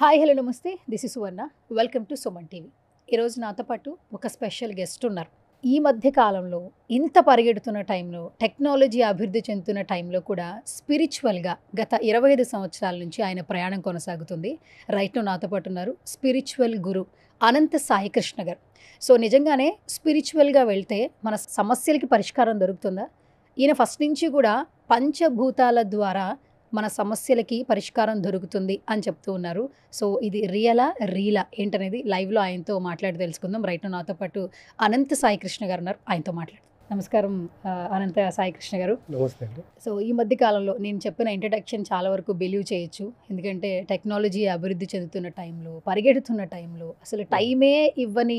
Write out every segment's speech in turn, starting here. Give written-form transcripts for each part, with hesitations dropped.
Hi hello నమస్తే this is Suvarna welcome to Suman TV. ఈరోజు నాతో పాటు ఒక స్పెషల్ గెస్ట్ ఉన్నారు. ఈ మధ్య కాలంలో ఇంత పరిగెడుతున్న టైంలో టెక్నాలజీ అభివృద్ధి చెందుతున్న టైంలో కూడా స్పిరిచువల్గా గత 25 సంవత్సరాల నుంచి ఆయన ప్రయాణం కొనసాగుతుంది. రైట్ నాతో పాటు ఉన్నారు స్పిరిచువల్ గురు అనంత సాయి కృష్ణ గారు. సో నిజంగానే స్పిరిచువల్గా వెళ్తే మన సమస్యలకి పరిష్కారం దొరుకుతుందా? ఈయన ఫస్ట్ నుంచి కూడా పంచభూతాల ద్వారా మన సమస్యలకి పరిష్కారం దొరుకుతుంది అని చెప్తూ ఉన్నారు. సో ఇది రియలా రీలా ఏంటనేది లైవ్లో ఆయనతో మాట్లాడి తెలుసుకుందాం. రైట్ నాతో పాటు అనంత సాయి కృష్ణ గారు ఉన్నారు, ఆయనతో మాట్లాడు. నమస్కారం అనంత సాయి కృష్ణ గారు. నమస్తే అండి. సో ఈ మధ్య కాలంలో నేను చెప్పిన ఇంట్రడక్షన్ చాలా వరకు బిలీవ్ చేయొచ్చు. ఎందుకంటే టెక్నాలజీ అభివృద్ధి చెందుతున్న టైంలో, పరిగెడుతున్న టైంలో అసలు టైమే ఇవ్వని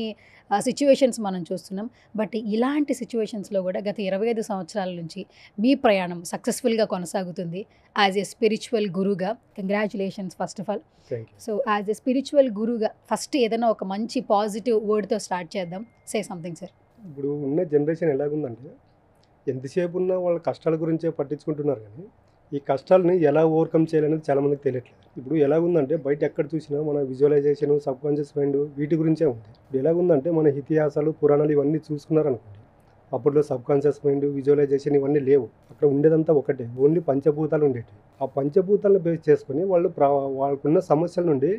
సిచ్యువేషన్స్ మనం చూస్తున్నాం. బట్ ఇలాంటి సిచ్యువేషన్స్లో కూడా గత 25 సంవత్సరాల నుంచి మీ ప్రయాణం సక్సెస్ఫుల్గా కొనసాగుతుంది యాజ్ ఏ స్పిరిచువల్ గురుగా. Congratulations first of all. Thank you. So as a spiritual గురుగా ఫస్ట్ ఏదైనా ఒక మంచి పాజిటివ్ వర్డ్తో స్టార్ట్ చేద్దాం. Say something sir. ఇప్పుడు ఉన్న జనరేషన్ ఎలాగుందంటే ఎంతసేపు ఉన్నా వాళ్ళ కష్టాల గురించే పట్టించుకుంటున్నారు, కానీ ఈ కష్టాలని ఎలా ఓవర్కమ్ చేయాలనేది చాలామందికి తెలియట్లేదు. ఇప్పుడు ఎలాగుందంటే బయట ఎక్కడ చూసినా మన విజువలైజేషన్, సబ్ కాన్షియస్ మైండ్ వీటి గురించే ఉంది. ఇప్పుడు ఎలాగుందంటే మన ఇతిహాసాలు, పురాణాలు ఇవన్నీ చూసుకున్నారనుకోండి, అప్పట్లో సబ్ కాన్షియస్ మైండ్, విజువలైజేషన్ ఇవన్నీ లేవు. అక్కడ ఉండేదంతా ఒకటే, ఓన్లీ పంచభూతాలు ఉండేవి. ఆ పంచభూతాలను బేస్ చేసుకొని వాళ్ళు వాళ్ళకున్న సమస్యల నుండి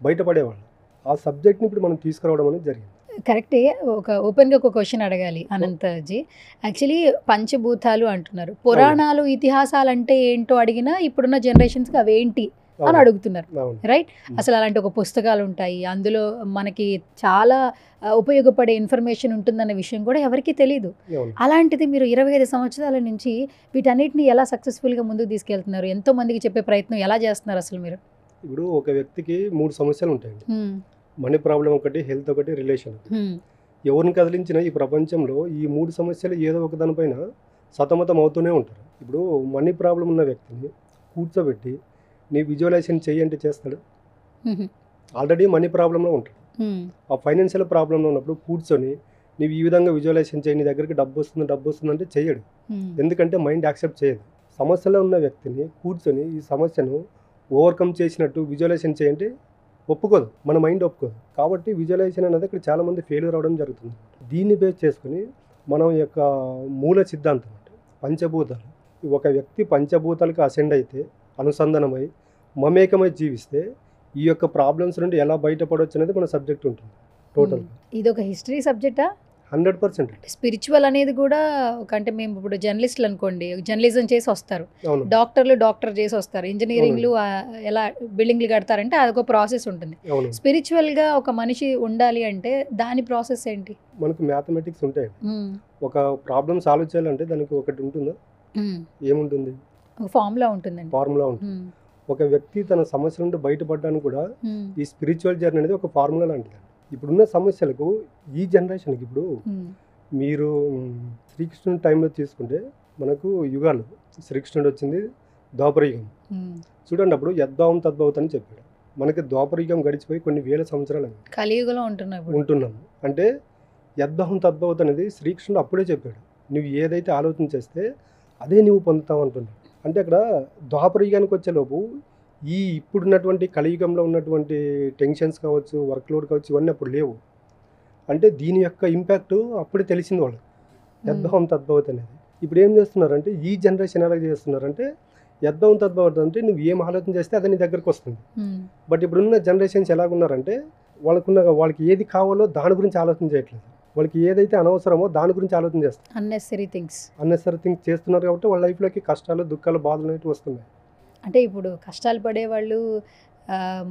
బయటపడేవాళ్ళు. ఆ సబ్జెక్ట్ని ఇప్పుడు మనం తీసుకురావడం అనేది జరిగింది. కరెక్టే. ఒక ఓపెన్గా ఒక క్వశ్చన్ అడగాలి అనంతజీ. యాక్చువల్లీ పంచభూతాలు అంటున్నారు, పురాణాలు ఇతిహాసాలు అంటే ఏంటో అడిగినా ఇప్పుడున్న జనరేషన్స్కి అవేంటి అని అడుగుతున్నారు, రైట్? అసలు అలాంటి ఒక పుస్తకాలు ఉంటాయి, అందులో మనకి చాలా ఉపయోగపడే ఇన్ఫర్మేషన్ ఉంటుందన్న విషయం కూడా ఎవరికీ తెలియదు. అలాంటిది మీరు 25 సంవత్సరాల నుంచి వీటన్నిటిని ఎలా సక్సెస్ఫుల్గా ముందుకు తీసుకెళ్తున్నారు? ఎంతో మందికి చెప్పే ప్రయత్నం ఎలా చేస్తున్నారు అసలు మీరు? ఇప్పుడు ఒక వ్యక్తికి 3 సమస్యలు ఉంటాయండి. మనీ ప్రాబ్లం ఒకటి, హెల్త్ ఒకటి, రిలేషన్. ఎవరిని కదిలించినా ఈ ప్రపంచంలో ఈ 3 సమస్యలు ఏదో ఒక దానిపైన సతమతం అవుతూనే ఉంటారు. ఇప్పుడు మనీ ప్రాబ్లం ఉన్న వ్యక్తిని కూర్చోబెట్టి నీ విజువలైజేషన్ చెయ్యి అంటే చేస్తాడు? ఆల్రెడీ మనీ ప్రాబ్లంలో ఉంటాడు. ఆ ఫైనాన్షియల్ ప్రాబ్లంలో ఉన్నప్పుడు కూర్చొని నీవు ఈ విధంగా విజువలైజేషన్ చేయి, నీ దగ్గరికి డబ్బు వస్తుంది అంటే చెయ్యడు. ఎందుకంటే మైండ్ యాక్సెప్ట్ చేయదు. సమస్యలో ఉన్న వ్యక్తిని కూర్చొని ఈ సమస్యను ఓవర్కమ్ చేసినట్టు విజువలైజేషన్ చేయంటే ఒప్పుకోదు, మన మైండ్ ఒప్పుకోదు. కాబట్టి విజువలైజేషన్ అనేది ఇక్కడ చాలామంది ఫెయిల్యూర్ అవ్వడం జరుగుతుంది. దీన్ని బేస్ చేసుకుని మనం యొక్క మూల సిద్ధాంతం అంటే పంచభూతాలు. ఒక వ్యక్తి పంచభూతాలకు అసెండ్ అయితే, అనుసంధానమై మమేకమై జీవిస్తే ఈ యొక్క ప్రాబ్లమ్స్ నుండి ఎలా బయటపడవచ్చు అనేది మన సబ్జెక్ట్ ఉంటుంది టోటల్. ఇది ఒక హిస్టరీ సబ్జెక్టా? 100%. స్పిరిచువల్ అనేది కూడా ఒక, అంటే మేము ఇప్పుడు జర్నలిస్టులు అనుకోండి, జర్నలిజం చేసి వస్తారు, డాక్టర్లు డాక్టర్ చేసి వస్తారు, ఇంజనీరింగ్లు ఎలా బిల్డింగ్లు కడతారంటే అదొక ప్రాసెస్ ఉంటుంది. స్పిరిచువల్గా ఒక మనిషి ఉండాలి అంటే దాని ప్రాసెస్ ఏంటి? మనకు మ్యాథమెటిక్స్ ఉంటాయి. ఒక ప్రాబ్లమ్ సాల్వ్ చేయాలంటే దానికి ఒకటి ఉంటుందా? ఏముంటుంది? ఫార్ములా ఉంటుందండి. ఫార్ములా ఉంటుంది. ఒక వ్యక్తి తన సమస్య నుండి బయటపడడానికి కూడా ఈ స్పిరిచువల్ జర్నీ అనేది ఒక ఫార్ములా లాంటిది. ఇప్పుడున్న సమస్యలకు ఈ జనరేషన్కి, ఇప్పుడు మీరు శ్రీకృష్ణుడి టైంలో తీసుకుంటే మనకు యుగాలు, శ్రీకృష్ణుడు వచ్చింది ద్వాపర యుగం. చూడండి, అప్పుడు యద్భావం తద్భావత్ అని చెప్పాడు. మనకి ద్వాపర యుగం గడిచిపోయి కొన్ని వేల సంవత్సరాలు కలియుగంలో ఉంటున్నాము. అంటే యద్భావం తద్భావత్ అనేది శ్రీకృష్ణుడు అప్పుడే చెప్పాడు. నువ్వు ఏదైతే ఆలోచన చేస్తే అదే నువ్వు పొందుతావు అంటున్నాడు. అంటే అక్కడ ద్వాపర యుగానికి వచ్చేలోపు ఈ ఇప్పుడున్నటువంటి కలియుగంలో ఉన్నటువంటి టెన్షన్స్ కావచ్చు, వర్క్లోడ్ కావచ్చు, ఇవన్నీ అప్పుడు లేవు. అంటే దీని యొక్క ఇంపాక్ట్ అప్పుడే తెలిసింది వాళ్ళకి, యద్భావం తద్భావత్ అనేది. ఇప్పుడు ఏం చేస్తున్నారంటే ఈ జనరేషన్ ఎలా చేస్తున్నారంటే యద్భావం తద్భావత్ అంటే నువ్వు ఏం ఆలోచన చేస్తే అది నీ దగ్గరకు వస్తుంది. బట్ ఇప్పుడున్న జనరేషన్స్ ఎలాగున్నారంటే వాళ్ళకి ఏది కావాలో దాని గురించి ఆలోచన చేయట్లేదు, వాళ్ళకి ఏదైతే అనవసరమో దాని గురించి ఆలోచన చేస్తారు. అన్నెసరీ థింగ్స్ చేస్తున్నారు. కాబట్టి వాళ్ళ లైఫ్లోకి కష్టాలు, దుఃఖాలు, బాధలు అనేవి వస్తున్నాయి. అంటే ఇప్పుడు కష్టాలు పడేవాళ్ళు,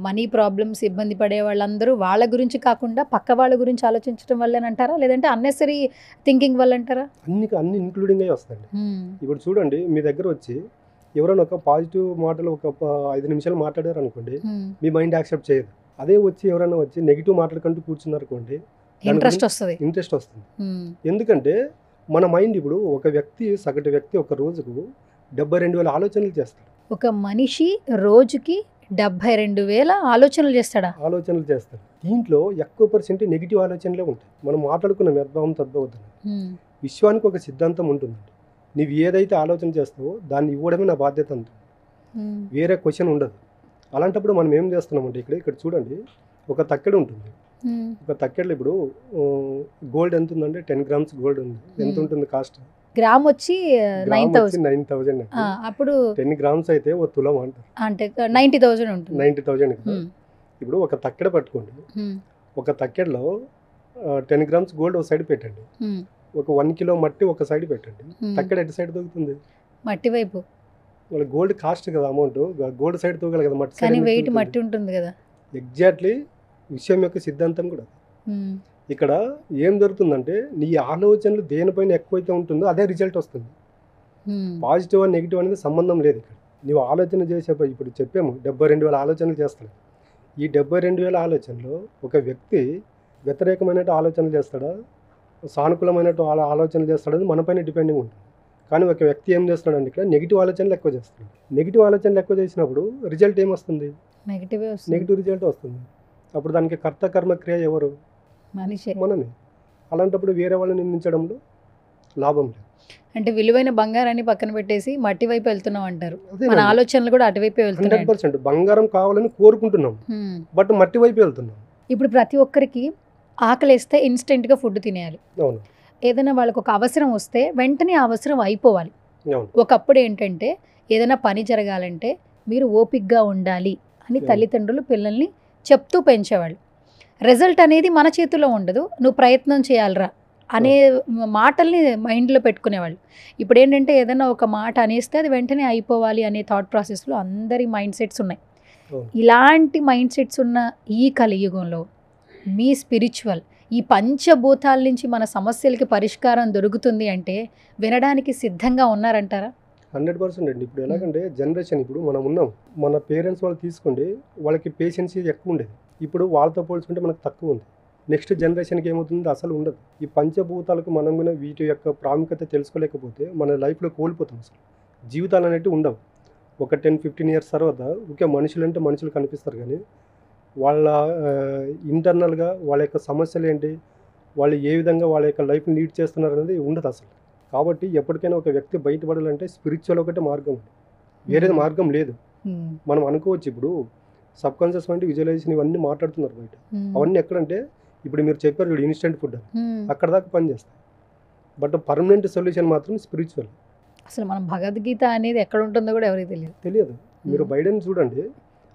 మనీ ప్రాబ్లమ్స్, ఇబ్బంది పడే వాళ్ళందరూ వాళ్ళ గురించి కాకుండా పక్క వాళ్ళ గురించి ఆలోచించడం వల్లేనంటారా, లేదంటే అన్నెసరీ థింకింగ్ వల్ల అంటారా? అన్ని ఇంక్లూడింగ్ అయ్యి వస్తాయండి. ఇప్పుడు చూడండి, మీ దగ్గర వచ్చి ఎవరైనా ఒక పాజిటివ్ మాటలు ఒక 5 నిమిషాలు మాట్లాడారు అనుకోండి, మీ మైండ్ యాక్సెప్ట్ చేయదు. అదే వచ్చి ఎవరైనా వచ్చి నెగిటివ్ మాట్లాడుకుంటూ కూర్చున్నారు అనుకోండి, ఇంట్రెస్ట్ వస్తుంది. ఎందుకంటే మన మైండ్, ఇప్పుడు ఒక వ్యక్తి, సగటు వ్యక్తి ఒక రోజుకు 72,000 ఆలోచనలు చేస్తాడు. ఒక మనిషి రోజుకి 72,000 ఆలోచనలు చేస్తాడు. దీంట్లో ఎక్కువ % నెగిటివ్ ఆలోచనలే ఉంటాయి. మనం మాట్లాడుకున్న యద్భావం తద్భావత్. విశ్వానికి ఒక సిద్ధాంతం ఉంటుందండి, నువ్వు ఏదైతే ఆలోచన చేస్తావో దాన్ని ఇవ్వడమే నా బాధ్యత అంటుంది. వేరే క్వశ్చన్ ఉండదు. అలాంటప్పుడు మనం ఏం చేస్తున్నామంటే ఇక్కడ చూడండి, ఒక తక్కెడ ఉంటుంది. ఒక తక్కెడలో ఇప్పుడు గోల్డ్ ఎంత ఉందంటే 10 గ్రామ్స్ గోల్డ్ ఉంది. ఎంత ఉంటుంది కాస్ట్? గ్రామ్ వచ్చి గ్రామ్ వచ్చి 9,000 అండి. అప్పుడు 10 గ్రామ్స్ అయితే ఓ తులం అంటారు. అంటే 90,000 ఉంటుంది. 90,000 కదా. ఇప్పుడు ఒక తక్కెడ పట్టుకోండి. ఒక తక్కెడలో 10 గ్రామ్స్ గోల్డ్ ఒక సైడ్ పెట్టండి. ఒక 1 కిలో మట్టి ఒక సైడ్ పెట్టండి. తక్కెడ ఎటు సైడ్ దొరుకుతుంది? మట్టి వైపు. వాళ్ళ గోల్డ్ కాస్ట్ కదా, అమౌంట్ గోల్డ్ సైడ్ తూగాలి కదా, మట్టి కానీ సైడ్ వెయిట్ మట్టి ఉంటుంది కదా. ఎగ్జాక్ట్లీ విషయం యొక్క సిద్ధాంతం కూడా. ఇక్కడ ఏం జరుగుతుందంటే నీ ఆలోచనలు దేనిపైన ఎక్కువైతే ఉంటుందో అదే రిజల్ట్ వస్తుంది. పాజిటివ్ అండ్ నెగిటివ్ అనేది సంబంధం లేదు. ఇక్కడ నువ్వు ఆలోచన చేసే ఇప్పుడు చెప్పాము 72,000 ఆలోచనలు చేస్తాడు. ఈ 72,000 ఆలోచనలో ఒక వ్యక్తి వ్యతిరేకమైన ఆలోచనలు చేస్తాడా, సానుకూలమైన ఆలోచనలు చేస్తాడని మనపైన డిపెండింగ్ ఉంటుంది. కానీ ఒక వ్యక్తి ఏం చేస్తున్నాడు ఇక్కడ నెగిటివ్ ఆలోచనలు ఎక్కువ చేస్తాడు. నెగిటివ్ ఆలోచనలు ఎక్కువ చేసినప్పుడు రిజల్ట్ ఏమొస్తుంది? నెగిటివ్ రిజల్ట్ వస్తుంది. అప్పుడు దానికి కర్త కర్మ క్రియ ఎవరు? మనమే. అలాంటప్పుడు వేరే వాళ్ళని నిందించడంలో లాభం లేదు. అంటే విలువైన బంగారాన్ని పక్కన పెట్టేసి మట్టి వైపు వెళ్తున్నాం అంటారు. మన ఆలోచనలు కూడా అటువైపే వెళ్తున్నాయి. 100% బంగారం కావాలని కోరుకుంటున్నాం, బట్ మట్టి వైపు వెళ్తున్నాం. ఇప్పుడు ప్రతి ఒక్కరికి ఆకలేస్తే ఇన్స్టెంట్గా ఫుడ్ తినేయాలి. అవును. ఏదైనా వాళ్ళకు ఒక అవసరం వస్తే వెంటనే ఆ అవసరం అయిపోవాలి. అవును. ఒకప్పుడు ఏంటంటే ఏదైనా పని జరగాలంటే మీరు ఓపిక్గా ఉండాలి అని తల్లిదండ్రులు పిల్లల్ని చెప్తూ పెంచేవాళ్ళు. రిజల్ట్ అనేది మన చేతిలో ఉండదు, నువ్వు ప్రయత్నం చేయాలరా అనే మాటల్ని మైండ్లో పెట్టుకునేవాళ్ళు. ఇప్పుడు ఏంటంటే ఏదైనా ఒక మాట అనేస్తే అది వెంటనే అయిపోవాలి అనే థాట్ ప్రాసెస్లో అందరి మైండ్ సెట్స్ ఉన్నాయి. ఇలాంటి మైండ్ సెట్స్ ఉన్న ఈ కలియుగంలో మీ స్పిరిచువల్ ఈ పంచభూతాల నుంచి మన సమస్యలకి పరిష్కారం దొరుకుతుంది అంటే వినడానికి సిద్ధంగా ఉన్నారంటారా? 100% అండి. ఇప్పుడు ఎలాగంటే జనరేషన్, ఇప్పుడు మనం ఉన్నాం, మన పేరెంట్స్ వాళ్ళు తీసుకోండి, వాళ్ళకి పేషెన్సీ ఎక్కువ ఉండేది. ఇప్పుడు వాళ్ళతో పోల్చుకుంటే మనకు తక్కువ ఉంది. నెక్స్ట్ జనరేషన్కి ఏమవుతుంది? అసలు ఉండదు. ఈ పంచభూతాలకు మనం కూడా వీటి యొక్క ప్రాముఖ్యత తెలుసుకోలేకపోతే మన లైఫ్లో కోల్పోతాం. అసలు జీవితాలు అనేవి ఉండవు. ఒక 10-15 ఇయర్స్ తర్వాత ఓకే మనుషులు అంటే మనుషులు కనిపిస్తారు, కానీ వాళ్ళ ఇంటర్నల్గా వాళ్ళ యొక్క సమస్యలు ఏంటి, వాళ్ళు ఏ విధంగా వాళ్ళ యొక్క లైఫ్ని లీడ్ చేస్తున్నారు అనేది ఉండదు అసలు. కాబట్టి ఎప్పటికైనా ఒక వ్యక్తి బయటపడాలంటే స్పిరిచువల్ ఒకటే మార్గం, వేరే మార్గం లేదు. మనం అనుకోవచ్చు ఇప్పుడు సబ్ కాన్షియస్ మైండ్, విజువలైజేషన్ ఇవన్నీ మాట్లాడుతున్నారు బయట. అవన్నీ ఎక్కడంటే ఇప్పుడు మీరు చెప్పారు చూడు ఇన్స్టెంట్ ఫుడ్ అని, అక్కడ దాకా పనిచేస్తాయి. బట్ పర్మనెంట్ సొల్యూషన్ మాత్రం స్పిరిచువల్. అసలు మనం భగవద్గీత అనేది ఎక్కడ ఉంటుందో కూడా ఎవరికి తెలియదు. మీరు బైడెన్ చూడండి,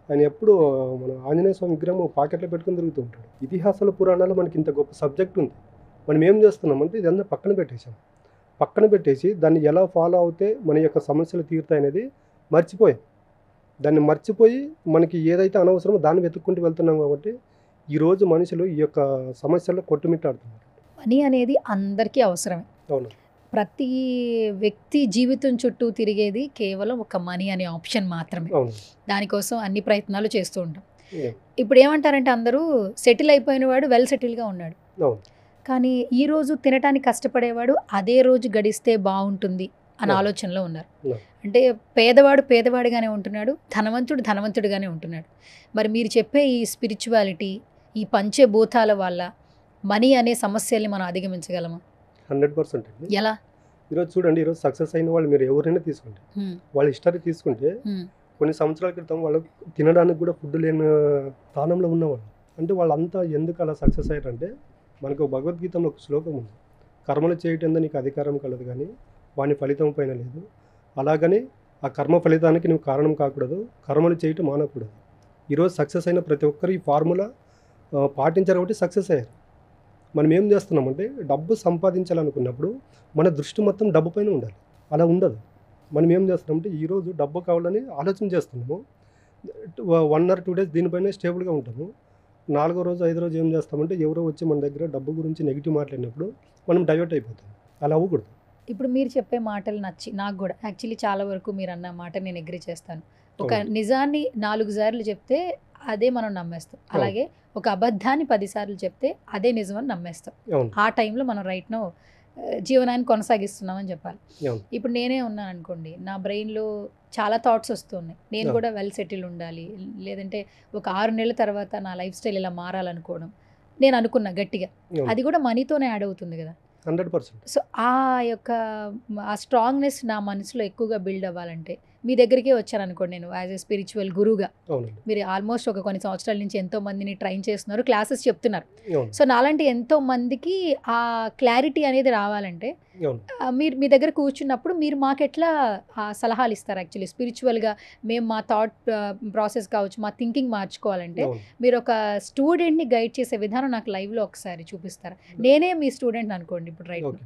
ఆయన ఎప్పుడు మన ఆంజనేయ స్వామి విగ్రహం పాకెట్లో పెట్టుకుని తిరుగుతూ ఉంటాడు. ఇతిహాసాల పురాణాలు మనకి ఇంత గొప్ప సబ్జెక్ట్ ఉంది. మనం ఏం చేస్తున్నామంటే ఇదంతా పక్కన పెట్టేసి దాన్ని ఎలా ఫాలో అవుతే మన యొక్క సమస్యలు తీరుతాయి అనేది మర్చిపోయాం. దాన్ని మర్చిపోయి మనకి ఏదైతే అనవసరమో దాన్ని వెతుక్కుంటూ వెళ్తున్నాం. కాబట్టి ఈరోజు మనుషులు ఈ యొక్క సమస్యల్లో కొట్టుమిట్టాడుతున్నారు. మనీ అనేది అందరికీ అవసరమే. అవును. ప్రతి వ్యక్తి జీవితం చుట్టూ తిరిగేది కేవలం ఒక మనీ అనే ఆప్షన్ మాత్రమే. దానికోసం అన్ని ప్రయత్నాలు చేస్తూ ఉంటాం. ఇప్పుడు ఏమంటారంటే అందరూ సెటిల్ అయిపోయిన వాడు వెల్ సెటిల్గా ఉన్నాడు, కానీ ఈరోజు తినటానికి కష్టపడేవాడు అదే రోజు గడిస్తే బాగుంటుంది అనే ఆలోచనలో ఉన్నారు. అంటే పేదవాడు పేదవాడిగానే ఉంటున్నాడు, ధనవంతుడు ధనవంతుడిగానే ఉంటున్నాడు. మరి మీరు చెప్పే ఈ స్పిరిచువాలిటీ, ఈ పంచభూతాల వల్ల మనీ అనే సమస్యల్ని మనం అధిగమించగలమా? 100% అండి. ఎలా? ఈరోజు చూడండి, ఈరోజు సక్సెస్ అయిన వాళ్ళు మీరు ఎవరైనా తీసుకుంటే, వాళ్ళ హిస్టరీ తీసుకుంటే కొన్ని సంవత్సరాల క్రితం వాళ్ళు తినడానికి కూడా ఫుడ్ లేని స్థానంలో ఉన్నవాళ్ళు. అంటే వాళ్ళంతా ఎందుకు అలా సక్సెస్ అయ్యారంటే, మనకు భగవద్గీతలో ఒక శ్లోకం ఉంది, కర్మలు చేయటం నీకు అధికారం కలదు కానీ వాని ఫలితం పైన లేదు. అలాగని ఆ కర్మ ఫలితానికి నువ్వు కారణం కాకూడదు, కర్మలు చేయటం మానకూడదు. ఈరోజు సక్సెస్ అయిన ప్రతి ఒక్కరు ఈ ఫార్ములా పాటించారు కాబట్టి సక్సెస్ అయ్యారు. మనం ఏం చేస్తున్నామంటే డబ్బు సంపాదించాలనుకున్నప్పుడు మన దృష్టి మొత్తం డబ్బు పైన ఉండాలి. అలా ఉండదు. మనం ఏం చేస్తున్నామంటే ఈరోజు డబ్బు కావాలని ఆలోచన చేస్తున్నాము, 1 or 2 days దీనిపైన స్టేబుల్గా ఉంటాము. 4వ రోజు 5వ రోజు ఏం చేస్తామంటే ఎవరో వచ్చి మన దగ్గర డబ్బు గురించి నెగిటివ్ మాట్లాడినప్పుడు మనం డైవర్ట్ అయిపోతాం. అలా అవ్వకూడదు. ఇప్పుడు మీరు చెప్పే మాటలు నచ్చి నాకు కూడా యాక్చువల్లీ చాలా వరకు మీరు అన్న మాట నేను అగ్రీ చేస్తాను. ఒక నిజాన్ని 4 సార్లు చెప్తే అదే మనం నమ్మేస్తాం, అలాగే ఒక అబద్ధాన్ని 10 సార్లు చెప్తే అదే నిజమని నమ్మేస్తాం. ఆ టైంలో మనం రైట్ నో జీవనాన్ని కొనసాగిస్తున్నామని చెప్పాలి. ఇప్పుడు నేనే ఉన్నాను అనుకోండి, నా బ్రెయిన్లో చాలా థాట్స్ వస్తున్నాయి, నేను కూడా వెల్ సెటిల్ ఉండాలి, లేదంటే ఒక 6 నెలల తర్వాత నా లైఫ్ స్టైల్ ఇలా మారాలనుకోవడం నేను అనుకున్నా గట్టిగా, అది కూడా మనీతోనే యాడ్ అవుతుంది కదా. 100%. సో ఆ యొక్క ఆ స్ట్రాంగ్నెస్ నా మనసులో ఎక్కువగా బిల్డ్ అవ్వాలంటే మీ దగ్గరికే వచ్చాను అనుకోండి నేను యాజ్ ఎ స్పిరిచువల్ గురువుగా. అవునండి. మీరు ఆల్మోస్ట్ ఒక కొన్ని సంవత్సరాల నుంచి ఎంతో మందిని ట్రైన్ చేస్తున్నారు, క్లాసెస్ చెప్తున్నారు. అవును. సో నాలాంటి ఎంతో మందికి ఆ క్లారిటీ అనేది రావాలంటే అవును. మీరు మీ దగ్గర కూర్చున్నప్పుడు మీరు మాకెట్లా సలహాలు ఇస్తారు? యాక్చువల్లీ స్పిరిచువల్గా మేము మా థాట్ ప్రాసెస్ కావచ్చు, మా థింకింగ్ మార్చుకోవాలంటే అవును. మీరు ఒక స్టూడెంట్ని గైడ్ చేసే విధానం నాకు లైవ్లో ఒకసారి చూపిస్తారా? నేనే మీ స్టూడెంట్ అనుకోండి ఇప్పుడు రైట్. ఓకే.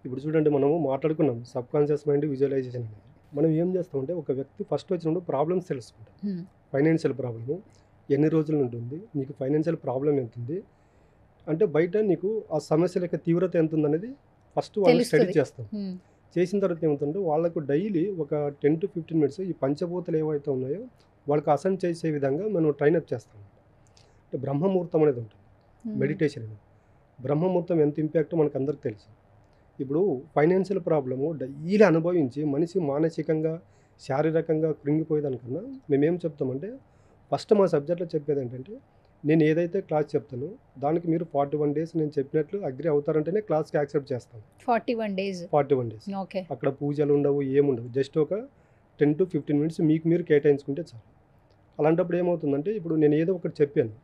ఇప్పుడు చూడండి, మనము మాట్లాడుకున్నాం సబ్ కాన్షియస్ మైండ్ విజువలైజేషన్ అనేది. మనం ఏం చేస్తామంటే ఒక వ్యక్తి ఫస్ట్ వచ్చినప్పుడు ప్రాబ్లమ్స్ తెలుసుకుంటాం. ఫైనాన్షియల్ ప్రాబ్లము ఎన్ని రోజుల నుండి ఉంది, నీకు ఫైనాన్షియల్ ప్రాబ్లం ఎంత ఉంది అంటే బయట నీకు ఆ సమస్యల యొక్క తీవ్రత ఎంత ఉందనేది ఫస్ట్ వాళ్ళు స్టడీ చేస్తాం. చేసిన తర్వాత ఏమవుతుందంటే వాళ్ళకు డైలీ ఒక 10 to 15 మినిట్స్ ఈ పంచభూతలు ఏవైతే ఉన్నాయో వాళ్ళకి అసెంట్ చేసే విధంగా మనం ట్రైనప్ చేస్తాం. అంటే బ్రహ్మముహూర్తం అనేది ఉంటుంది, మెడిటేషన్ అనేది. బ్రహ్మముహూర్తం ఎంత ఇంపాక్ట్ మనకు అందరికి తెలుసు. ఇప్పుడు ఫైనాన్షియల్ ప్రాబ్లము డైలీ అనుభవించి మనిషి మానసికంగా శారీరకంగా కృంగిపోయేదానికన్నా మేమేం చెప్తామంటే ఫస్ట్ మా సబ్జెక్ట్లో చెప్పేది ఏంటంటే నేను ఏదైతే క్లాస్ చెప్తానో దానికి మీరు 41 days నేను చెప్పినట్లు అగ్రి అవుతారంటేనే క్లాస్కి యాక్సెప్ట్ చేస్తాను. 41 days. 41 days. ఓకే. అక్కడ పూజలు ఉండవు, ఏముండవు, జస్ట్ ఒక 10 to 15 మినిట్స్ మీకు మీరు కేటాయించుకుంటే చాలు. అలాంటప్పుడు ఏమవుతుందంటే ఇప్పుడు నేను ఏదో ఒకటి చెప్పాను,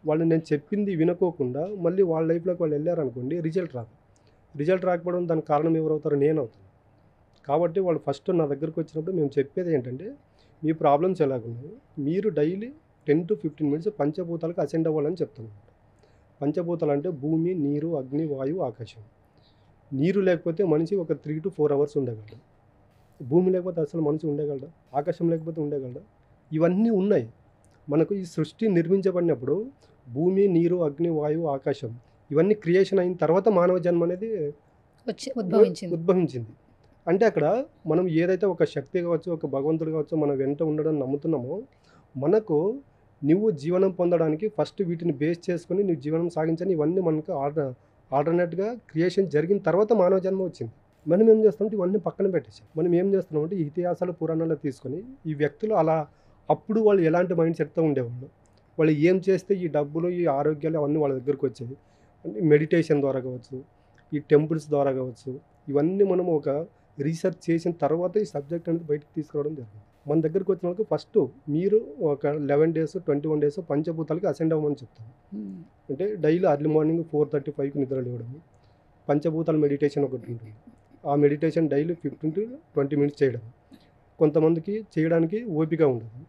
వాళ్ళు నేను చెప్పింది వినుకోకుండా మళ్ళీ వాళ్ళ లైఫ్లోకి వాళ్ళు వెళ్ళారనుకోండి, రిజల్ట్ రాదు. రిజల్ట్ రాకపోవడం దానికి కారణం ఎవరవుతారు? నేను అవుతాను. కాబట్టి వాళ్ళు ఫస్ట్ నా దగ్గరకు వచ్చినప్పుడు మేము చెప్పేది ఏంటంటే మీ ప్రాబ్లమ్స్ ఎలాగున్నాయి, మీరు డైలీ 10 to 15 మినిట్స్ పంచభూతాలకు అసెండ్ అవ్వాలని చెప్తాను. పంచభూతాలు అంటే భూమి, నీరు, అగ్ని, వాయువు, ఆకాశం. నీరు లేకపోతే మనిషి ఒక 3 to 4 hours ఉండగలడు. భూమి లేకపోతే అసలు మనిషి ఉండగలడా? ఆకాశం లేకపోతే ఉండగలడా? ఇవన్నీ ఉన్నాయి. మనకు ఈ సృష్టి నిర్మించబడినప్పుడు భూమి, నీరు, అగ్ని, వాయువు, ఆకాశం ఇవన్నీ క్రియేషన్ అయిన తర్వాత మానవ జన్మ అనేది ఉద్భవించింది. అంటే అక్కడ మనం ఏదైతే ఒక శక్తి కావచ్చు, ఒక భగవంతుడు కావచ్చు మన వెంట ఉండడం నమ్ముతున్నామో, మనకు నువ్వు జీవనం పొందడానికి ఫస్ట్ వీటిని బేస్ చేసుకొని నువ్వు జీవనం సాగించని ఇవన్నీ మనకు ఆల్టర్నేట్గా క్రియేషన్ జరిగిన తర్వాత మానవ జన్మ వచ్చింది. మనం ఏం చేస్తామంటే ఇవన్నీ పక్కన పెట్టేసాం. మనం ఏం చేస్తున్నామంటే ఈ ఇతిహాసాలు పురాణాలు తీసుకొని ఈ వ్యక్తులు అలా అప్పుడు వాళ్ళు ఎలాంటి మైండ్ సెట్తో ఉండేవాళ్ళు, వాళ్ళు ఏం చేస్తే ఈ డబ్బులు ఈ ఆరోగ్యాలు అవన్నీ వాళ్ళ దగ్గరకు వచ్చేవి అంటే మెడిటేషన్ ద్వారా కావచ్చు, ఈ టెంపుల్స్ ద్వారా కావచ్చు, ఇవన్నీ మనం ఒక రీసెర్చ్ చేసిన తర్వాత ఈ సబ్జెక్ట్ అనేది బయటకు తీసుకురావడం జరిగింది. మన దగ్గరికి వచ్చిన వాళ్ళకి ఫస్ట్ మీరు ఒక 11 days 21 days పంచభూతాలకి అసెండ్ అవ్వమని చెప్తాను. అంటే డైలీ అర్లీ మార్నింగ్ 4:35కి నిద్ర లేవడము, పంచభూతాల మెడిటేషన్ ఒకటి ఉంటుంది. ఆ మెడిటేషన్ డైలీ 15 to 20 minutes చేయడం. కొంతమందికి చేయడానికి ఓపిక ఉండదు,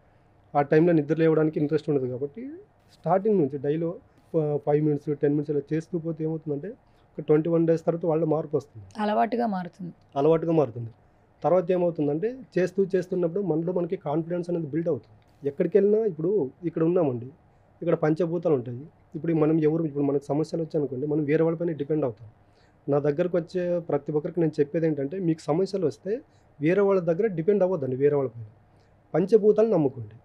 ఆ టైంలో నిద్ర లేవడానికి ఇంట్రెస్ట్ ఉండదు. కాబట్టి స్టార్టింగ్ నుంచి డైలీ 5 minutes 10 minutes ఇలా చేస్తూ పోతే ఏమవుతుందంటే ఒక 21 days తర్వాత వాళ్ళ మార్పు వస్తుంది, అలవాటుగా మారుతుంది. తర్వాత ఏమవుతుందంటే చేస్తున్నప్పుడు మనలో మనకి కాన్ఫిడెన్స్ అనేది బిల్డ్ అవుతుంది. ఎక్కడికి వెళ్ళినా ఇప్పుడు ఇక్కడ ఉన్నామండి, ఇక్కడ పంచభూతాలు ఉంటాయి. ఇప్పుడు మనకు సమస్యలు వచ్చాయనుకోండి, మనం వేరే వాళ్ళపైన డిపెండ్ అవుతాం. నా దగ్గరకు వచ్చే ప్రతి ఒక్కరికి నేను చెప్పేది ఏంటంటే మీకు సమస్యలు వస్తే వేరే వాళ్ళ దగ్గర డిపెండ్ అవ్వద్దండి, వేరే వాళ్ళపైన పంచభూతాలు నమ్ముకోండి.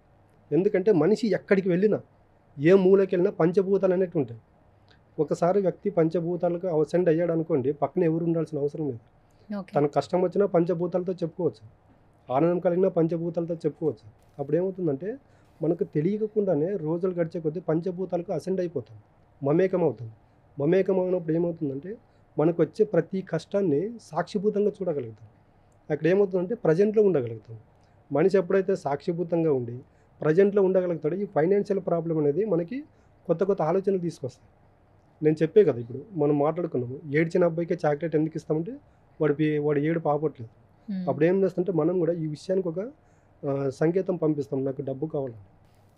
ఎందుకంటే మనిషి ఎక్కడికి వెళ్ళినా ఏ మూలకి వెళ్ళినా పంచభూతాలు అనేవి ఉంటాయి. ఒకసారి వ్యక్తి పంచభూతాలకు అసెండ్ అయ్యాడు అనుకోండి, పక్కన ఎవరు ఉండాల్సిన అవసరం లేదు. తనకు కష్టం వచ్చినా పంచభూతాలతో చెప్పుకోవచ్చు, ఆనందం కలిగినా పంచభూతాలతో చెప్పుకోవచ్చు. అప్పుడు ఏమవుతుందంటే మనకు తెలియకుండానే రోజులు గడిచే కొద్దీ పంచభూతాలకు అసెండ్ అయిపోతాం, మమేకం అవుతాం. మమేకం అయినప్పుడు ఏమవుతుందంటే మనకు వచ్చే ప్రతి కష్టాన్ని సాక్షిభూతంగా చూడగలుగుతాం. అక్కడ ఏమవుతుందంటే ప్రజెంట్లో ఉండగలుగుతాం. మనిషి ఎప్పుడైతే సాక్షిభూతంగా ఉండి ప్రజెంట్లో ఉండగలుగుతాడో ఈ ఫైనాన్షియల్ ప్రాబ్లం అనేది మనకి కొత్త ఆలోచనలు తీసుకొస్తాయి. నేను చెప్పే కదా, ఇప్పుడు మనం మాట్లాడుకున్నాము, ఏడ్చిన అబ్బాయికే చాక్లెట్ ఎందుకు ఇస్తామంటే వాడు ఏడు పాపట్లేదు. అప్పుడు ఏం చేస్తుంటే మనం కూడా ఈ విషయానికి ఒక సంకేతం పంపిస్తాం, నాకు డబ్బు కావాలని.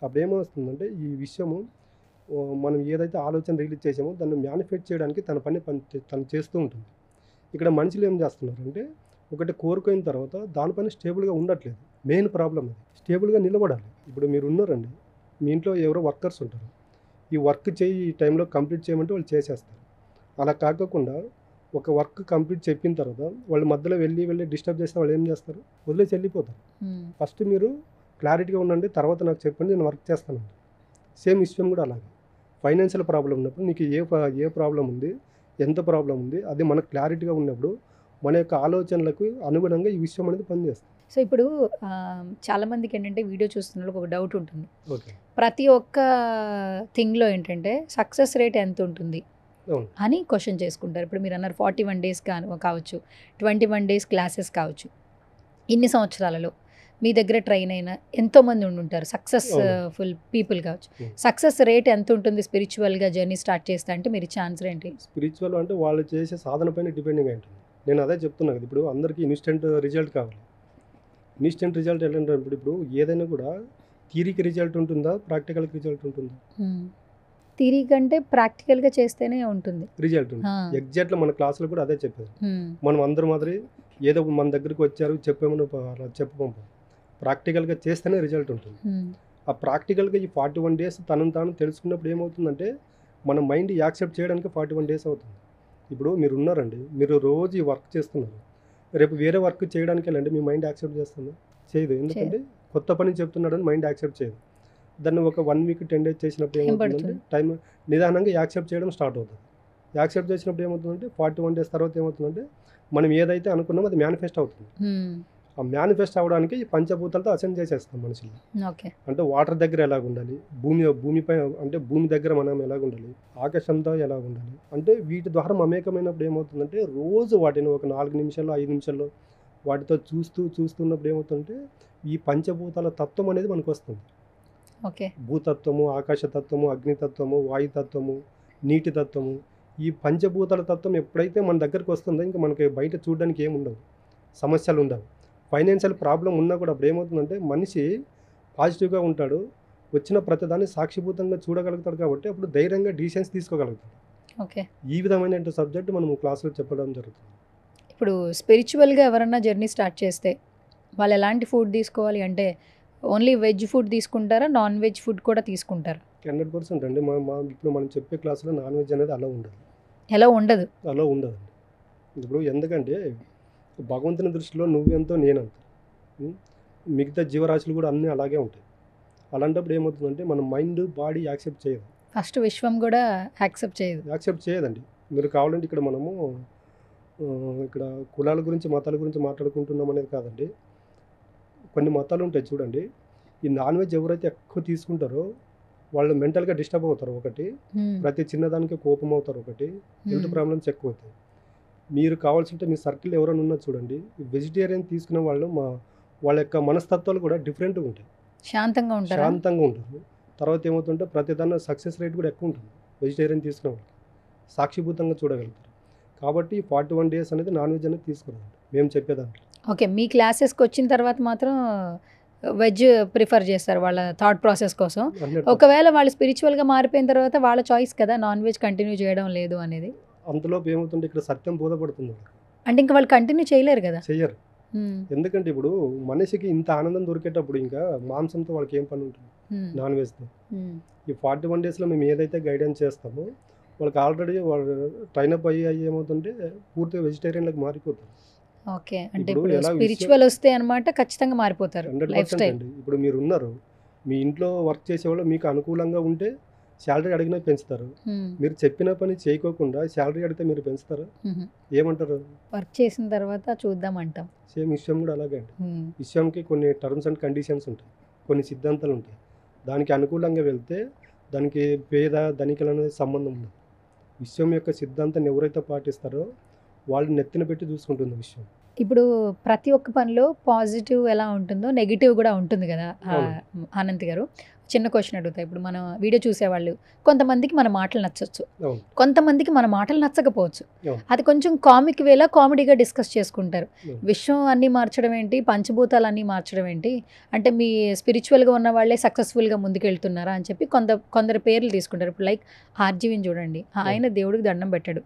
అప్పుడు ఏమవుతుందంటే ఈ విషయము మనం ఏదైతే ఆలోచన రిలీజ్ చేసామో దాన్ని మ్యానిఫెక్ట్ చేయడానికి తను చేస్తూ ఉంటుంది. ఇక్కడ మనుషులు ఏం చేస్తున్నారంటే ఒకటి కోరుకున్న తర్వాత దానిపైన స్టేబుల్గా ఉండట్లేదు. మెయిన్ ప్రాబ్లం అది, స్టేబుల్గా నిలబడాలి. ఇప్పుడు మీరు ఉన్నారండి, మీ ఇంట్లో ఎవరో వర్కర్స్ ఉంటారు, ఈ వర్క్ ఈ టైంలో కంప్లీట్ చేయమంటే వాళ్ళు చేసేస్తారు. అలా కాకుండా ఒక వర్క్ కంప్లీట్ చెప్పిన తర్వాత వాళ్ళు మధ్యలో వెళ్ళి డిస్టర్బ్ చేస్తే వాళ్ళు ఏం చేస్తారు, వదిలేసి వెళ్ళిపోతారు. ఫస్ట్ మీరు క్లారిటీగా ఉండండి, తర్వాత నాకు చెప్పండి, నేను వర్క్ చేస్తానండి. సేమ్ విషయం కూడా అలాగే, ఫైనాన్షియల్ ప్రాబ్లం ఉన్నప్పుడు నీకు ఏ ప్రాబ్లం ఉంది, ఎంత ప్రాబ్లం ఉంది, అది మనకు క్లారిటీగా ఉన్నప్పుడు మన యొక్క ఆలోచనలకు అనుగుణంగా ఈ విషయం అనేది పనిచేస్తుంది. సో ఇప్పుడు చాలామందికి ఏంటంటే వీడియో చూస్తున్న ఒక డౌట్ ఉంటుంది, ఓకే, ప్రతి ఒక్క థింగ్లో ఏంటంటే సక్సెస్ రేట్ ఎంత ఉంటుంది అని క్వశ్చన్ చేసుకుంటారు. ఇప్పుడు మీరు అన్నారు 41 days కావచ్చు, 21 days క్లాసెస్ కావచ్చు, ఇన్ని సంవత్సరాలలో మీ దగ్గర ట్రైన్ అయిన ఎంతోమంది ఉండుంటారు, సక్సెస్ఫుల్ పీపుల్ కావచ్చు. సక్సెస్ రేట్ ఎంత ఉంటుంది స్పిరిచువల్గా జర్నీ స్టార్ట్ చేస్తే అంటే మీరు ఇచ్చే ఆన్సర్ ఏంటి? స్పిరిచువల్ అంటే వాళ్ళు చేసే సాధన పైన డిపెండింగ్ ఉంటుంది. నేను అదే చెప్తున్నా కదా, ఇప్పుడు అందరికీ ఇన్స్టెంట్ రిజల్ట్ కావాలి. ఇన్స్టెంట్ రిజల్ట్ ఎలాంటి ఇప్పుడు ఏదైనా కూడా థియరీకి రిజల్ట్ ఉంటుందా, ప్రాక్టికల్కి రిజల్ట్ ఉంటుందా? థియరీ కంటే ప్రాక్టికల్గా చేస్తేనే ఉంటుంది రిజల్ట్ ఉంటుంది. ఎగ్జాక్ట్గా మన క్లాసులో కూడా అదే చెప్పేది. మనం అందరి మాదిరి ఏదో మన దగ్గరికి వచ్చారు చెప్పేమని చెప్పు పంపం. ప్రాక్టికల్గా చేస్తేనే రిజల్ట్ ఉంటుంది. ఆ ప్రాక్టికల్గా ఈ 41 days తనను తాను తెలుసుకున్నప్పుడు ఏమవుతుందంటే మన మైండ్ యాక్సెప్ట్ చేయడానికి 41 days అవుతుంది. ఇప్పుడు మీరు ఉన్నారండి, మీరు రోజు ఈ వర్క్ చేస్తున్నారు, రేపు వేరే వర్క్ చేయడానికి వెళ్ళండి, మీ మైండ్ యాక్సెప్ట్ చేస్తుంది? చేయదు. ఎందుకంటే కొత్త పని చెప్తున్నాడని మైండ్ యాక్సెప్ట్ చేయదు. దాన్ని ఒక 1 week 10 days చేసినప్పుడు ఏమవుతుందంటే టైం నిదానంగా యాక్సెప్ట్ చేయడం స్టార్ట్ అవుతుంది. యాక్సెప్ట్ చేసినప్పుడు ఏమవుతుందంటే 41 days తర్వాత ఏమవుతుందంటే మనం ఏదైతే అనుకున్నామో అది మేనిఫెస్ట్ అవుతుంది. ఆ మేనిఫెస్ట్ అవ్వడానికి ఈ పంచభూతాలతో అసెండ్ చేసేస్తాం మనుషులు. అంటే వాటర్ దగ్గర ఎలాగ ఉండాలి, భూమిపై అంటే భూమి దగ్గర మనం ఎలాగ ఉండాలి, ఆకాశంతో ఎలాగ ఉండాలి, అంటే వీటి ద్వారా మమేకమైనప్పుడు ఏమవుతుందంటే రోజు వాటిని ఒక 4 నిమిషాల్లో 5 నిమిషాల్లో వాటితో చూస్తున్నప్పుడు ఏమవుతుందంటే ఈ పంచభూతాల తత్వం అనేది మనకు వస్తుంది. భూతత్వము, ఆకాశతత్వము, అగ్నితత్వము, వాయుతత్వము, నీటి తత్వము, ఈ పంచభూతాల తత్వం ఎప్పుడైతే మన దగ్గరికి వస్తుందో ఇంకా మనకి బయట చూడడానికి ఏముండవు, సమస్యలు ఉండవు. ఫైనాన్షియల్ ప్రాబ్లం ఉన్నా కూడా అప్పుడు ఏమవుతుందంటే మనిషి పాజిటివ్గా ఉంటాడు, వచ్చిన ప్రతిదాన్ని సాక్షిభూతంగా చూడగలుగుతాడు, కాబట్టి అప్పుడు ధైర్యంగా డిసిషన్స్ తీసుకోగలుగుతాడు. ఈ విధమైన సబ్జెక్ట్ మనం క్లాసులో చెప్పడం జరుగుతుంది. ఇప్పుడు స్పిరిచువల్గా ఎవరన్నా జర్నీ స్టార్ట్ చేస్తే వాళ్ళు ఎలాంటి ఫుడ్ తీసుకోవాలి అంటే ఓన్లీ వెజ్ ఫుడ్ తీసుకుంటారా, నాన్ వెజ్ ఫుడ్ కూడా తీసుకుంటారా? 100% అండి. ఇప్పుడు మనం చెప్పే క్లాసులో నాన్ వెజ్ అనేది అలా ఉండదు. అలా ఉండదండి. ఇప్పుడు ఎందుకంటే భగవంతుని దృష్టిలో నువ్వెంతో నేనంత, మిగతా జీవరాశులు కూడా అన్నీ అలాగే ఉంటాయి. అలాంటప్పుడు ఏమవుతుందంటే మన మైండ్ బాడీ యాక్సెప్ట్ చేయదు. ఫస్ట్ విశ్వం కూడా యాక్సెప్ట్ చేయదండి. మీరు కావాలంటే ఇక్కడ మనము ఇక్కడ కులాల గురించి మతాల గురించి మాట్లాడుకుంటున్నాం అనేది కాదండి. కొన్ని మతాలు ఉంటాయి చూడండి, ఈ నాన్ వెజ్ ఎవరైతే ఎక్కువ తీసుకుంటారో వాళ్ళు మెంటల్గా డిస్టర్బ్ అవుతారు. ఒకటి, ప్రతి చిన్నదానికి కోపం అవుతారు. ఒకటి, హెల్త్ ప్రాబ్లమ్స్ ఎక్కువ అవుతాయి. మీరు కావాల్సింటే మీ సర్కిల్ ఎవరైనా ఉన్నా చూడండి, వెజిటేరియన్ తీసుకునే వాళ్ళు వాళ్ళ యొక్క మనస్తత్వాలు కూడా డిఫరెంట్గా ఉంటాయి. శాంతంగా ఉంటారు. తర్వాత ఏమవుతుంటే ప్రతిదాన్ని సక్సెస్ రేట్ కూడా ఎక్కువ ఉంటుంది వెజిటేరియన్ తీసుకునే వాళ్ళకి, సాక్షిభూతంగా చూడగలుగుతారు. కాబట్టి 41 days అనేది నాన్ వెజ్ అనేది తీసుకురావాలి మేము చెప్పేదాంట్లో. ఓకే, మీ క్లాసెస్కి వచ్చిన తర్వాత మాత్రం వెజ్ ప్రిఫర్ చేస్తారు వాళ్ళ థాట్ ప్రాసెస్ కోసం. ఒకవేళ వాళ్ళు స్పిరిచువల్గా మారిపోయిన తర్వాత వాళ్ళ చాయిస్ కదా నాన్ వెజ్ కంటిన్యూ చేయడం లేదు అనేది. అంతలోపు ఏమవుతుంటే ఇక్కడ సత్యం బోధపడుతుంది అంటే ఇంకా వాళ్ళు కంటిన్యూ చేయలేరు కదా. చెయ్యరు. ఎందుకంటే ఇప్పుడు మనిషికి ఇంత ఆనందం దొరికేటప్పుడు ఇంకా మాంసంతో వాళ్ళకి ఏం పని ఉంటుంది, నాన్ వెజ్తో. ఈ 41 daysలో మేము ఏదైతే గైడెన్స్ చేస్తామో వాళ్ళకి ఆల్రెడీ వాళ్ళు ట్రైనప్ అయ్యి ఏమవుతుంటే పూర్తిగా వెజిటేరియన్లకు మారిపోతారు. ఓకే, అంటే ఇప్పుడు స్పిరిచువల్ వస్తే అన్నమాట ఖచ్చితంగా మారిపోతారు. 100% ఇప్పుడు మీరు ఉన్నారు, మీ ఇంట్లో వర్క్ చేసేవాళ్ళు మీకు అనుకూలంగా ఉంటే శాలరీ అడిగినా పెంచుతారు. మీరు చెప్పిన పని చేయకోకుండా శాలరీ అడిగితే మీరు పెంచుతారా? ఏమంటారు? వర్క్ చేసిన తర్వాత చూద్దాం అంటాం. సేమ్ విషయం కూడా అలాగే అండి. విషయంకి కొన్ని టర్మ్స్ అండ్ కండిషన్స్ ఉంటాయి, కొన్ని సిద్ధాంతాలు ఉంటాయి. దానికి అనుకూలంగా వెళ్తే దానికి పేద ధనికులు అనేది సంబంధం ఉండదు. విషయం యొక్క సిద్ధాంతాన్ని ఎవరైతే పాటిస్తారో వాళ్ళు నెత్తిన పెట్టి చూసుకుంటుంది విషయం. ఇప్పుడు ప్రతి ఒక్క పనిలో పాజిటివ్ ఎలా ఉంటుందో నెగిటివ్ కూడా ఉంటుంది కదా ఆనంద్ గారు. చిన్న క్వశ్చన్ అడుగుతా. ఇప్పుడు మనం వీడియో చూసేవాళ్ళు కొంతమందికి మన మాటలు నచ్చచ్చు, కొంతమందికి మన మాటలు నచ్చకపోవచ్చు. అది కొంచెం కామిక్ వేలా కామెడీగా డిస్కస్ చేసుకుంటారు. విశ్వం అన్నీ మార్చడం ఏంటి, పంచభూతాలు అన్నీ మార్చడం ఏంటి, అంటే మీ స్పిరిచువల్గా ఉన్న వాళ్ళే సక్సెస్ఫుల్గా ముందుకెళ్తున్నారా అని చెప్పి కొందరు పేర్లు తీసుకుంటారు. ఇప్పుడు లైక్ ఆర్జీవిని చూడండి, ఆయన దేవుడికి దండం పెట్టాడు,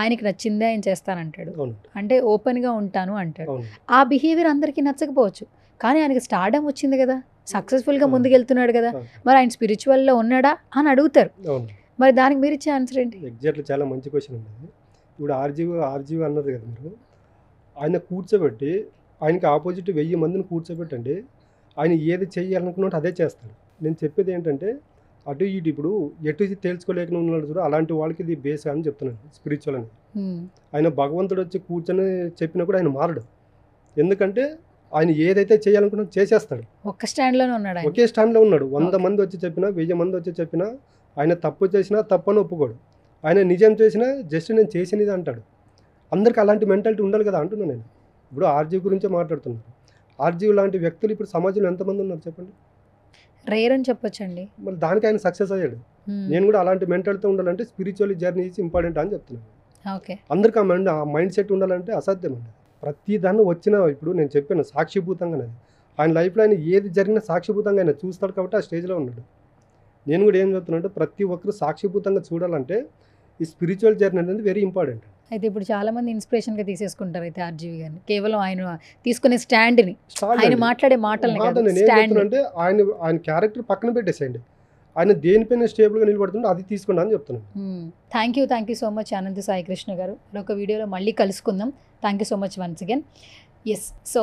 ఆయనకి నచ్చిందే ఆయన చేస్తానంటాడు, అంటే ఓపెన్గా ఉంటాను అంటాడు. ఆ బిహేవియర్ అందరికీ నచ్చకపోవచ్చు, కానీ ఆయనకి స్టార్డమ్ వచ్చింది కదా, సక్సెస్ఫుల్గా ముందుకెళ్తున్నాడు కదా, మరి ఆయన స్పిరిచువల్లో ఉన్నాడా అని అడుగుతారు. మరి దానికి మీరు ఇచ్చే ఆన్సర్ ఏంటి? ఎగ్జాక్ట్లీ చాలా మంచి క్వశ్చన్ అండి. ఇప్పుడు ఆర్జీవి అన్నారు కదా మీరు, ఆయన కూర్చోబెట్టి ఆయనకి ఆపోజిట్ 1000 మందిని కూర్చోబెట్టండి, ఆయన ఏది చేయాలనుకున్నట్టు అదే చేస్తాడు. నేను చెప్పేది ఏంటంటే అటు ఇటు ఇప్పుడు ఎటు తేల్చుకోలేకుండా ఉన్నాడు చూడ, అలాంటి వాళ్ళకి ఇది బేస్ అని చెప్తున్నాను స్పిరిచువల్ అని. ఆయన భగవంతుడు వచ్చి కూర్చొని చెప్పినా కూడా ఆయన మారడు. ఎందుకంటే ఆయన ఏదైతే చేయాలనుకున్నా చేసేస్తాడు. ఒకే స్టాండ్లో ఉన్నాడు. 100 మంది వచ్చి చెప్పినా 1000 మంది వచ్చి చెప్పినా ఆయన తప్పు చేసినా తప్పని ఒప్పుకోడు. ఆయన నిజం చేసినా జస్ట్ నేను చేసినది అంటాడు. అందరికి అలాంటి మెంటాలిటీ ఉండాలి కదా అంటున్నాను నేను. ఇప్పుడు ఆర్జీ గురించే మాట్లాడుతున్నాను. ఆర్జీవి లాంటి వ్యక్తులు ఇప్పుడు సమాజంలో ఎంతమంది ఉన్నారు చెప్పండి. రేర్ అని చెప్పొచ్చండి. మళ్ళీ దానికి ఆయన సక్సెస్ అయ్యాడు. నేను కూడా అలాంటి మెంటాలిటీ ఉండాలంటే స్పిరిచువల్ జర్నీ ఈజ్ ఇంపార్టెంట్ అని చెప్తున్నాను. ఓకే. అందరికీ ఆ మైండ్ సెట్ ఉండాలంటే అసాధ్యం అండి. ప్రతి దాన్ని వచ్చిన ఇప్పుడు నేను చెప్పాను సాక్షిభూతంగా అనేది ఆయన లైఫ్లో ఆయన ఏది జరిగినా సాక్షిభూతంగా ఆయన చూస్తాడు కాబట్టి ఆ స్టేజ్లో ఉన్నాడు. నేను కూడా ఏం చెప్తున్నా అంటే ప్రతి ఒక్కరు సాక్షిభూతంగా చూడాలంటే ఈ స్పిరిచువల్ జర్నీ అనేది వెరీ ఇంపార్టెంట్. అయితే ఇప్పుడు చాలా మంది ఇన్స్పిరేషన్గా తీసేసుకుంటారు అయితే ఆర్జీవి గారిని, కేవలం ఆయన తీసుకునే స్టాండ్ని, ఆయన మాట్లాడే మాటల్ని కాదు, నేను ఏం చెప్తున్నా అంటే ఆయన క్యారెక్టర్ పక్కన పెట్టేసేయండి, ఆయన దేనిపైన స్టేబుల్గా నిలబడుతుంటే అది తీసుకోండి అని చెప్తున్నాను. Thank you so much Ananta Sai Krishna గారు. మరొక వీడియోలో మళ్ళీ కలుసుకుందాం. Thank you so much once again. Yes, so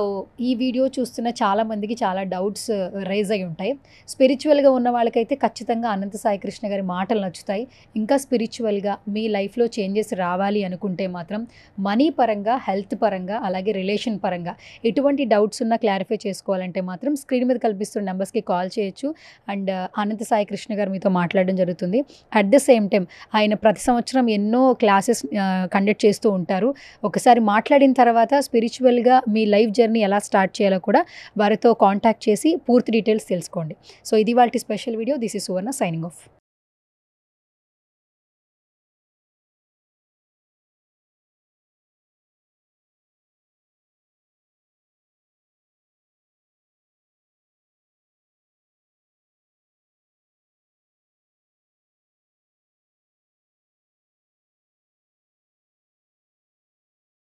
ఈ వీడియో చూస్తున్న చాలామందికి చాలా డౌట్స్ రైజ్ అయి ఉంటాయి. స్పిరిచువల్గా ఉన్న వాళ్ళకైతే ఖచ్చితంగా అనంత సాయి కృష్ణ గారి మాటలు నచ్చుతాయి. ఇంకా స్పిరిచువల్గా మీ లైఫ్లో చేంజెస్ రావాలి అనుకుంటే మాత్రం మనీ పరంగా, హెల్త్ పరంగా, అలాగే రిలేషన్ పరంగా ఎటువంటి డౌట్స్ ఉన్నా క్లారిఫై చేసుకోవాలంటే మాత్రం స్క్రీన్ మీద కల్పిస్తున్న నెంబర్స్కి కాల్ చేయొచ్చు. అండ్ అనంత సాయి కృష్ణ గారు మీతో మాట్లాడడం జరుగుతుంది. అట్ ద సేమ్ టైం ఆయన ప్రతి సంవత్సరం ఎన్నో క్లాసెస్ కండక్ట్ చేస్తూ ఉంటారు. ఒకసారి మాట్లాడిన తర్వాత స్పిరిచువల్గా మీ లైఫ్ జర్నీ ఎలా స్టార్ట్ చేయాలో కూడా వారితో కాంటాక్ట్ చేసి పూర్తి డీటెయిల్స్ తెలుసుకోండి. సో ఇది వాళ్ళ special video. This is Suvarna signing off.